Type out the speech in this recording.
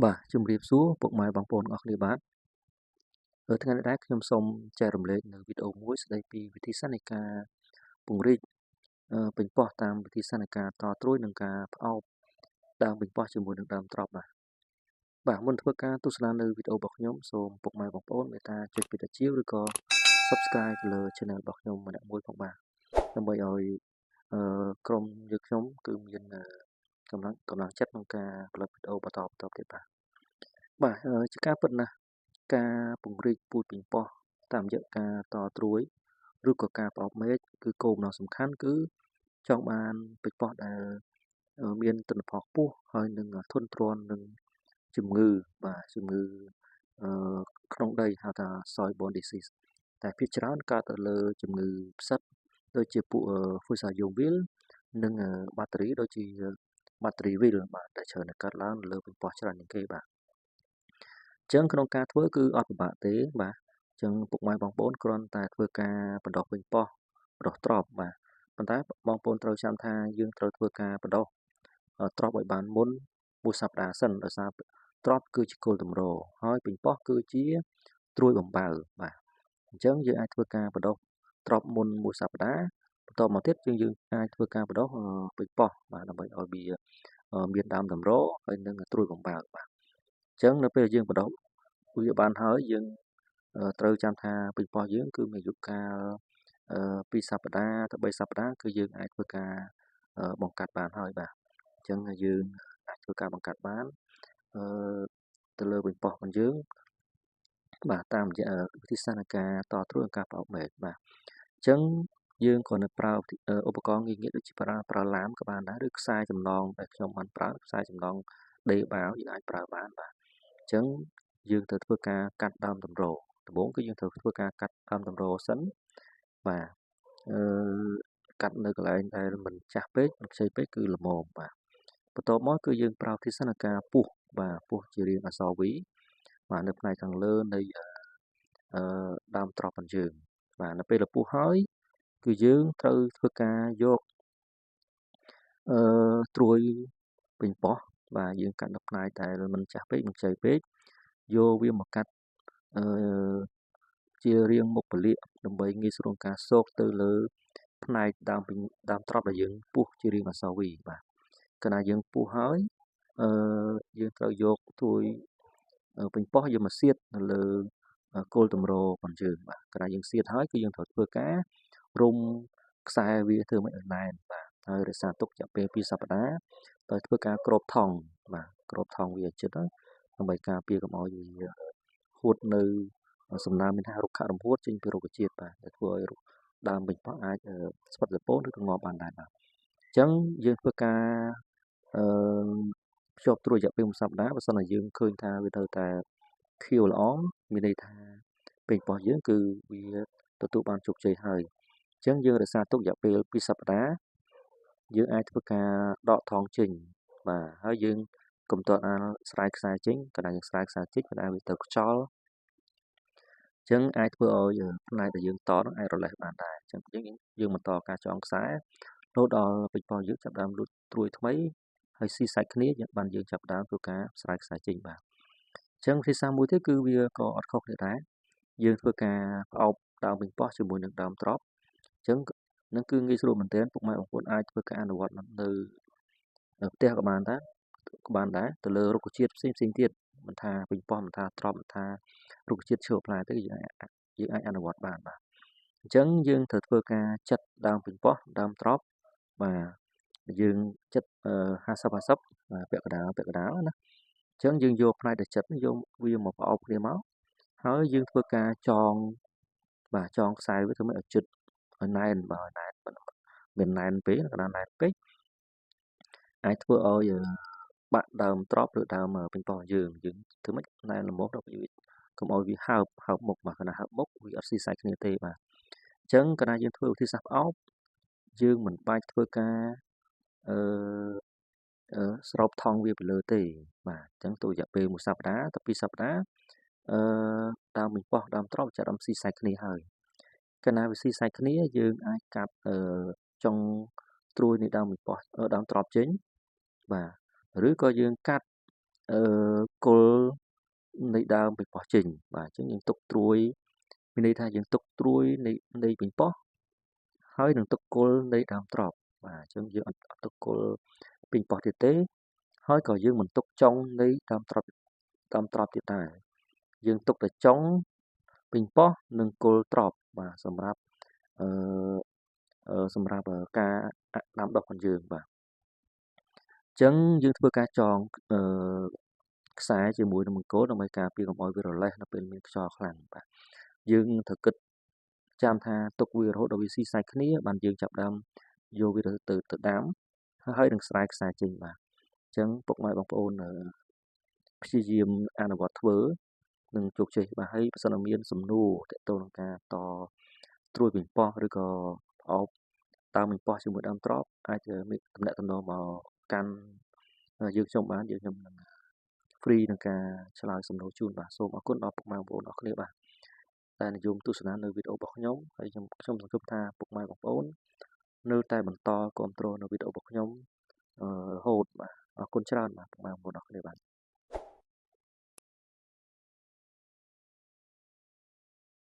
បាទជំរាបសួរពុកម៉ែបងប្អូនអរគ្នាបាទថ្ងៃនេះដែរខ្ញុំសូមចែករំលែកនៅវីដេអូមួយស្ដីពីវិធីសាស្ត្រនៃការពង្រីកប៉េងប៉ោះតាមវិធីសាស្ត្រនៃការតត្រួយនិងការផ្អោបដើមប៉េងប៉ោះជាមួយនឹងដើមត្រប់បាទមុនធ្វើការទស្សនានៅវីដេអូរបស់ខ្ញុំសូមពុកម៉ែបងប្អូនមេត្តាចុចប៊ូតុនជាវឬក៏ Subscribe ទៅលើ Channel របស់ខ្ញុំម្នាក់មួយផងបាទដើម្បីឲ្យក្រុមយើងខ្ញុំគឺមានកម្លាំងចិត្តក្នុងការផលិតវីដេអូបន្តទៀតបាទជាការពិតណាស់ការពង្រីកពូជប៉េងប៉ោះតាមរយៈការតត្រួយឬក៏ការផ្អោបមែកគឺគោលបំណងសំខាន់គឺចង់បានប៉េងប៉ោះដែលមានទិន្នផលខ្ពស់ហើយនឹងធន់ទ្រាំនឹងជំងឺក្នុងដីហៅថា Soil-borne disease តែភាគច្រើនកើតទៅលើជំងឺផ្សិតដូចជាពួក Fusarium wilt និងបាក់តេរីដូចជាបាក់តេរី wilt បាទដែលច្រើនកើតឡើងលើប៉េងប៉ោះច្រើនជាងគេបាទអញ្ចឹងក្នុងការធ្វើគឺអត់ពិបាកទេបាទអញ្ចឹងពុកម៉ែបងប្អូនគ្រាន់តែធ្វើការបណ្ដុះប៉េងប៉ោះបណ្ដុះត្រប់បាទប៉ុន្តែបងប្អូនត្រូវចាំថាយើងត្រូវធ្វើការបណ្ដុះត្រប់ឲ្យបានមុនមួយសប្តាហ៍សិនដោយសារត្រប់គឺជាគោលទម្រហើយប៉េងប៉ោះគឺជាត្រួយបំបៅបាទអញ្ចឹងយើងអាចធ្វើការបណ្ដុះត្រប់មុនមួយសប្តាហ៍បន្តមកទៀតយើងអាចធ្វើការបណ្ដុះប៉េងប៉ោះបាទដើម្បីឲ្យវាមានដើមតម្រហើយនឹងត្រួយបំបៅបាទអញ្ចឹងនៅពេលយើងបណ្ដុះវាបានហើយយើងត្រូវចាំថាប៉េងប៉ោះយើងគឺមានអាយុកាល2សប្តាហ៍ទៅ3សប្តាហ៍គឺយើងអាចធ្វើការបង្កាត់បានហើយបាទអញ្ចឹងយើងអាចធ្វើការបង្កាត់បានទៅលើប៉េងប៉ោះរបស់យើងបាទតាមរយៈវិធីសាស្ត្រនៃការតត្រួយនិងការផ្អោបមែកបាទអញ្ចឹងយើងក៏នៅប្រើឧបករណ៍ងាយៗដូចជាប្រើឡាមក៏បានដែរឬខ្សែចំណងដែលខ្ញុំបានប្រើខ្សែចំណងដេរបាវយើងអាចប្រើបានបាទអញ្ចឹងយើងត្រូវធ្វើការកាត់ដើមតម្រដំបូងគឺយើងត្រូវធ្វើការកាត់ដើមតម្រសិនបាទកាត់នៅកន្លែងដែលមិនចាស់ពេកមិនខ្ចីពេកគឺល្មមបាទបន្ទាប់មកគឺយើងប្រើវិធីសាស្ត្រនៃការពុះបាទពុះជារាងអក្សរ V បាទនៅផ្នែកខាងលើនៃដើមត្រប់របស់យើងបាទនៅពេលពុះហើយគឺយើងត្រូវធ្វើការយកត្រួយប៉េងប៉ោះបាទយើងកាត់នៅផ្នែកដែលមិនចាស់ពេកមិនខ្ចីពេកយកវាមកកាត់ជារាងមុខពលិកដើម្បីងាយស្រួលក្នុងការស៊កទៅលើផ្នែកដើមត្រប់ដែលយើងពុះជារាងអក្សរ V បាទកាលណាយើងពុះហើយយើងត្រូវយកត្រួយប៉េងប៉ោះយកមកសៀតនៅលើគោលទម្ររបស់យើងបាទកាលណាយើងសៀតហើយគឺយើងត្រូវធ្វើការរុំខ្សែវាធ្វើម៉េចឲ្យណែនបាទហើយរក្សាទុករយៈពេល2សប្តាហ៍ដោយធ្វើការគ្របថង់បាទគ្របថង់វាឲ្យជិតដើម្បីការពារកុំឲ្យវាហួតនៅសំណើមមានថារុក្ខរំហួតចេញពីរុក្ខជាតិបាទដែលធ្វើឲ្យដើមប៉េងប៉ោះអាចស្វិតស្រពោនឬក៏ងាប់បានដែរបាទអញ្ចឹងយើងធ្វើការភ្ជាប់ត្រួយរយៈពេល1សប្តាហ៍បើសិនជាយើងឃើញថាវានៅតែខៀវល្អមានន័យថាប៉េងប៉ោះយើងគឺវាទទួលបានជោគជ័យហើយអញ្ចឹងយើងរក្សាទុករយៈពេល2សប្តាហ៍យើងអាចធ្វើការដកថងចេញបាទហើយយើងកុំទាន់អានស្រាយខ្សែចេញកាលណាយើងស្រាយខ្សែចេញកាលណាវាទៅខ្យល់អញ្ចឹងអាចធ្វើឲ្យផ្នែកដែលយើងតនោះអាចរលេះបានដែរអញ្ចឹងយើងបន្តការចងខ្សែរហូតដល់ប៉េងប៉ោះយើងចាប់ផ្ដើមលូតត្រួយថ្មីហើយស៊ីសាច់គ្នាបានយើងចាប់ផ្ដើមធ្វើការស្រាយខ្សែចេញបាទអញ្ចឹងវិធីសាស្ត្រមួយទៀតគឺវាក៏អត់ខុសគ្នាដែរយើងធ្វើការផ្អោបដើមប៉េងប៉ោះជាមួយនឹងដើមត្រប់អញ្ចឹងនឹងគឺងាយស្រួលមែនទែនពុកម៉ែបងប្អូនអាចធ្វើការអនុវត្តនៅផ្ទះក៏បានដែរទៅលើរុក្ខជាតិផ្សេងទៀតមិនថាប៉េងប៉ោះមិនថាត្រប់មិនថារុក្ខជាតិឈើផ្លែទេយើងអាចអនុវត្តបានបាទអញ្ចឹងយើងត្រូវធ្វើការចិតដើមប៉េងប៉ោះដើមត្រប់បាទយើងចិត50-50បាទពាក់កណ្ដាលណាអញ្ចឹងយើងយកផ្នែកដែលចិតយកវាមកផ្អោបគ្នាមកហើយយើងធ្វើការចងខ្សែវាធ្វើម៉េចឲ្យជិតឲ្យណែនបាទឲ្យណែនមិនណែនពេកកណ្ដាលណែនពេកអាចធ្វើឲ្យបាក់ដើមត្រប់ឬដើមប៉េងប៉ោះយើងធ្វើម៉េចណែនល្មមដល់វាកុំឲ្យវាហើបមុខបាទកាលណាហើបមុខវាអត់ស៊ីសាច់គ្នាទេបាទអញ្ចឹងកាលណាយើងធ្វើវិធីសាស្ត្រផ្អោបយើងមិនបាច់ធ្វើការអឺស្រោបថង់វាពីលើទេបាទអញ្ចឹងទៅរយៈពេល1សប្តាហ៍ទៅ2សប្តាហ៍ដើមប៉េងប៉ោះដើមត្រប់ចាប់ផ្ដើមស៊ីសាច់គ្នាហើយកាលណាវាស៊ីសាច់គ្នាយើងអាចកាត់ចុងត្រួយនៃដើមប៉េងប៉ោះដើមត្រប់ចេញបាទឬក៏យើងកាត់ គល់នៃដើមប៉េងប៉ោះចេញបាទអញ្ចឹងយើងទុកត្រួយមានន័យថាយើងទុកត្រួយនៃប៉េងប៉ោះហើយនឹងទុកគល់នៃដើមត្រប់បាទអញ្ចឹងយើងអត់ទុកគល់ប៉េងប៉ោះទៀតទេហើយក៏យើងមិនទុកចុងនៃដើមត្រប់ទៀតដែរយើងទុកតែចុងប៉េងប៉ោះនិងគល់ត្រប់បាទសម្រាប់ការដាំដុះរបស់យើងបាទអញ្ចឹងយើងធ្វើការចងខ្សែជាមួយនឹងបង្គោលដើម្បីការពារកុំឲ្យវារលេះនៅពេលមានខ្យល់ខ្លាំងបាទយើងត្រូវគិតចាំថាទុកវារហូតដល់វាស៊ីសាច់គ្នាបានយើងចាប់ដើមយកវាទៅដាំហើយនឹងស្រែខ្សែចេញបាទអញ្ចឹងពុកម៉ែបងប្អូនព្យាយាមអនុវត្តធ្វើនឹងជោគជ័យបាទហើយបើសិនមានសំណួរទាក់ទងនឹងការតត្រួយប៉េងប៉ោះឬក៏ប្រអប់ដើមប៉េងប៉ោះជាមួយដើមត្រប់អាចមានទំនាក់ទំនងមកកាន់យើងខ្ញុំបានយើងខ្ញុំនឹង free នឹងការឆ្លើយសំណួរជូនបាទសូមអរគុណដល់ពុកម៉ែបងប្អូនអរគ្នាបាទដែលនិយមទស្សនានៅវីដេអូរបស់ខ្ញុំហើយខ្ញុំសង្ឃឹមថាពុកម៉ែបងប្អូននៅតែបន្តគាំទ្រនៅវីដេអូរបស់ខ្ញុំរហូតបាទអរគុណច្រើនបាទពុកម៉ែបងប្អូនអរគ្នាបាទ